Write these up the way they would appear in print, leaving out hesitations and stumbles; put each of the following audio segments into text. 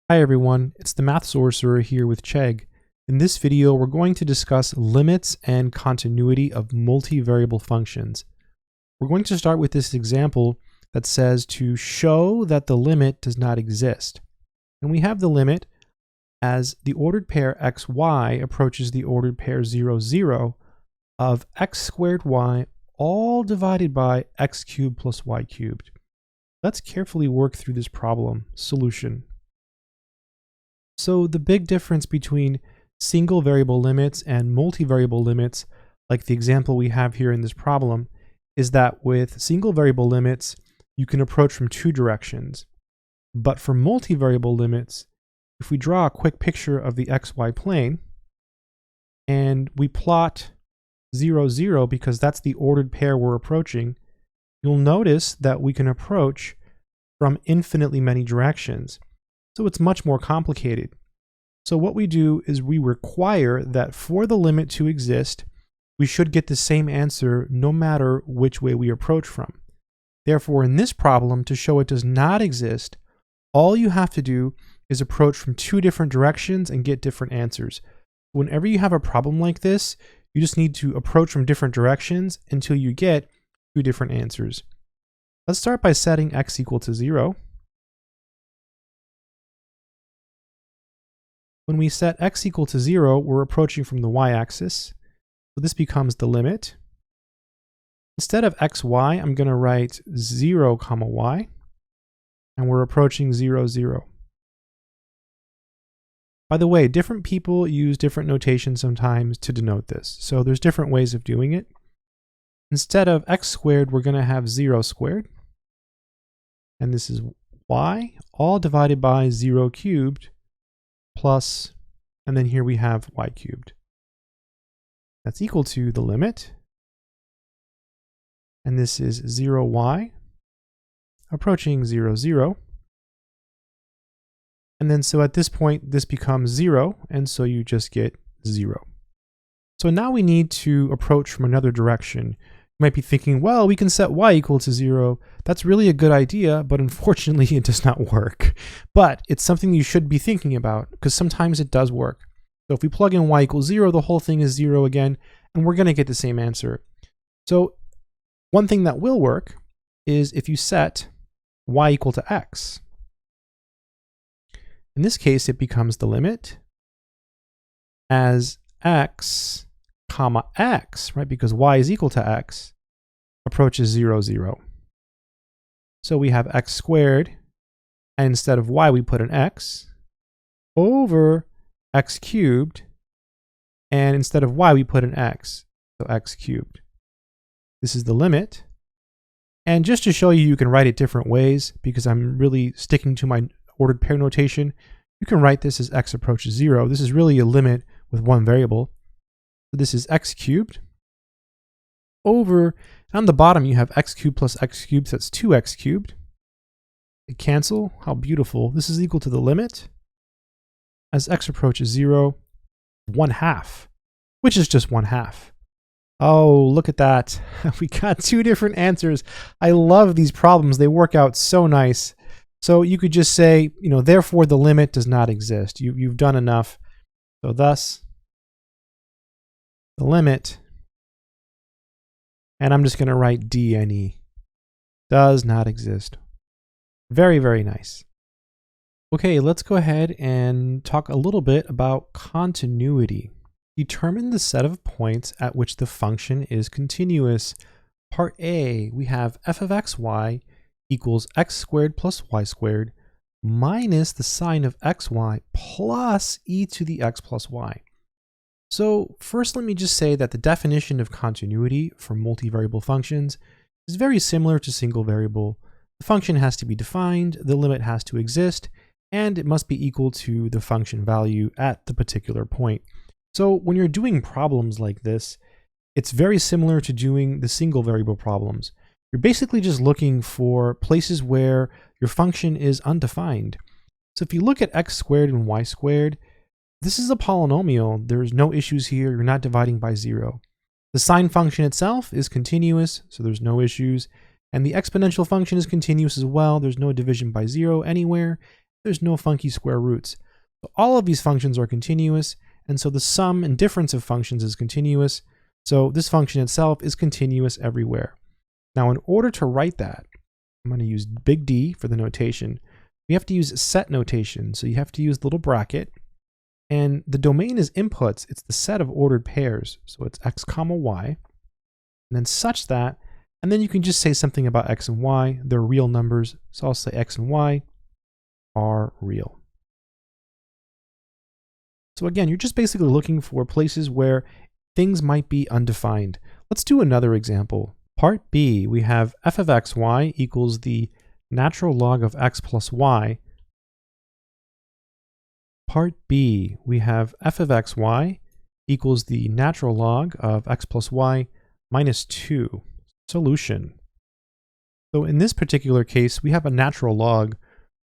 Hi everyone, it's the Math Sorcerer here with Chegg. In this video, we're going to discuss limits and continuity of multivariable functions. We're going to start with this example that says to show that the limit does not exist. And we have the limit as the ordered pair xy approaches the ordered pair 0, 0 of x squared y all divided by x cubed plus y cubed. Let's carefully work through this problem. Solution. So the big difference between single variable limits and multivariable limits, like the example we have here in this problem, is that with single variable limits, you can approach from two directions. But for multivariable limits, if we draw a quick picture of the xy plane, and we plot 0, 0, because that's the ordered pair we're approaching, you'll notice that we can approach from infinitely many directions. So it's much more complicated. So what we do is we require that for the limit to exist, we should get the same answer no matter which way we approach from. Therefore, in this problem, to show it does not exist, all you have to do is approach from two different directions and get different answers. Whenever you have a problem like this, you just need to approach from different directions until you get two different answers. Let's start by setting x equal to 0. When we set x equal to 0, we're approaching from the y-axis. So this becomes the limit. Instead of xy, I'm going to write 0, y, and we're approaching 0, 0. By the way, different people use different notation sometimes to denote this. So there's different ways of doing it. Instead of x squared, we're going to have 0 squared. And this is y, all divided by 0 cubed. Plus, and then here we have y cubed. That's equal to the limit. And this is 0y approaching 0, 0. And then so at this point, this becomes 0, and so you just get 0. So now we need to approach from another direction. You might be thinking, well, we can set y equal to 0. That's really a good idea, but unfortunately it does not work. But it's something you should be thinking about because sometimes it does work. So if we plug in y equals 0, the whole thing is 0 again, and we're going to get the same answer. So one thing that will work is if you set y equal to x. In this case, it becomes the limit as x comma x, right? Because y is equal to x, approaches 0, 0. So we have x squared, and instead of y, we put an x over x cubed, and instead of y, we put an x, so x cubed. This is the limit. And just to show you, you can write it different ways, because I'm really sticking to my ordered pair notation. You can write this as x approaches 0. This is really a limit with one variable. So this is x cubed over, on the bottom you have x cubed plus x cubed, so that's 2x cubed. They cancel. How beautiful. This is equal to the limit as x approaches 0, 1/2, which is just 1/2. Oh, look at that. We got two different answers. I love these problems. They work out so nice. So you could just say, therefore the limit does not exist. You've done enough. So thus, the limit, and I'm just going to write DNE, does not exist. Very, very nice. Okay, let's go ahead and talk a little bit about continuity. Determine the set of points at which the function is continuous. Part A, we have f of xy equals x squared plus y squared minus the sine of xy plus e to the x plus y. So first, let me just say that the definition of continuity for multivariable functions is very similar to single variable. The function has to be defined, the limit has to exist, and it must be equal to the function value at the particular point. So when you're doing problems like this, it's very similar to doing the single variable problems. You're basically just looking for places where your function is undefined. So if you look at x squared and y squared, this is a polynomial. There's no issues here. You're not dividing by 0. The sine function itself is continuous, so there's no issues. And the exponential function is continuous as well. There's no division by 0 anywhere. there's no funky square roots. So all of these functions are continuous, and so the sum and difference of functions is continuous. So this function itself is continuous everywhere. Now, in order to write that, I'm going to use big D for the notation. We have to use set notation. So you have to use the little bracket, and the domain is inputs. It's the set of ordered pairs. So it's x comma y, and then such that, and then you can just say something about x and y. They're real numbers. So I'll say x and y are real. So again, you're just basically looking for places where things might be undefined. Let's do another example. Part B, we have f of xy equals the natural log of x plus y. Part B, we have f of xy equals the natural log of x plus y minus 2. Solution. So in this particular case, we have a natural log,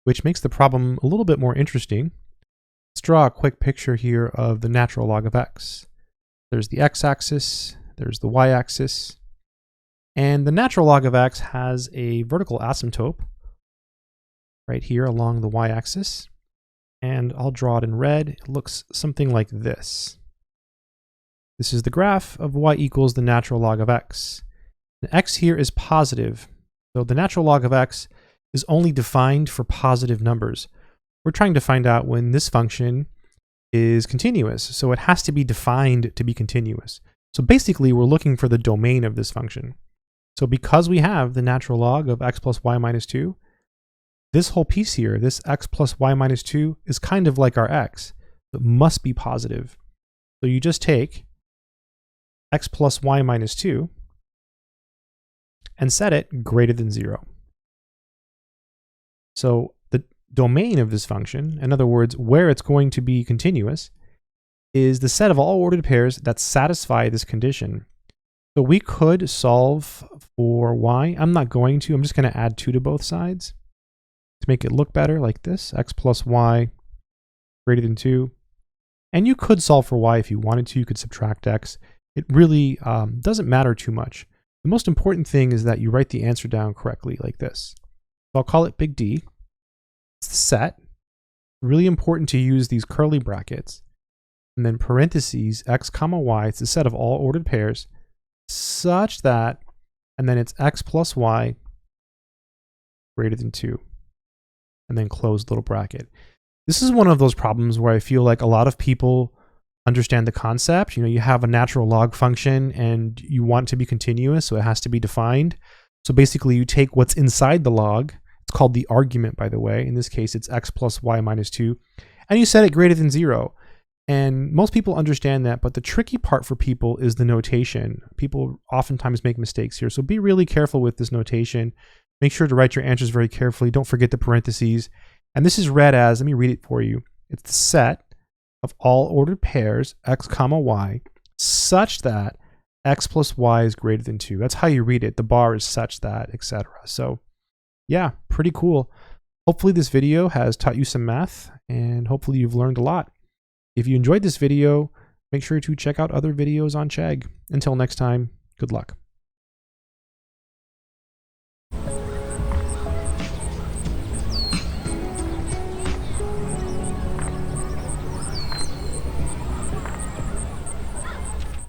which makes the problem a little bit more interesting. Let's draw a quick picture here of the natural log of x. There's the x-axis, there's the y-axis, and the natural log of x has a vertical asymptote right here along the y-axis, and I'll draw it in red. It looks something like this. This is the graph of y equals the natural log of x. The x here is positive, so the natural log of x is only defined for positive numbers. We're trying to find out when this function is continuous, so it has to be defined to be continuous. So basically, we're looking for the domain of this function. So because we have the natural log of x plus y minus 2, this whole piece here, this x plus y minus 2, is kind of like our x. It must be positive. So you just take x plus y minus 2 and set it greater than 0. So the domain of this function, in other words, where it's going to be continuous, is the set of all ordered pairs that satisfy this condition. So we could solve for y. I'm not going to. I'm just going to add 2 to both sides to make it look better, like this, x plus y greater than 2. And you could solve for y if you wanted to. You could subtract x. It really doesn't matter too much. The most important thing is that you write the answer down correctly, like this. So I'll call it big D. It's the set. Really important to use these curly brackets. And then parentheses, x comma y. It's the set of all ordered pairs such that, and then it's x plus y greater than 2. And then close little bracket. This is one of those problems where I feel like a lot of people understand the concept. You know, you have a natural log function and you want it to be continuous, so it has to be defined. So basically you take what's inside the log. It's called the argument, by the way. In this case, it's x plus y minus 2. And you set it greater than 0. And most people understand that, but the tricky part for people is the notation. People oftentimes make mistakes here. So be really careful with this notation. Make sure to write your answers very carefully. Don't forget the parentheses. And this is read as, let me read it for you. It's the set of all ordered pairs, x comma y, such that x plus y is greater than 2. That's how you read it. The bar is such that, etc. So yeah, pretty cool. Hopefully this video has taught you some math, and hopefully you've learned a lot. If you enjoyed this video, make sure to check out other videos on Chegg. Until next time, good luck.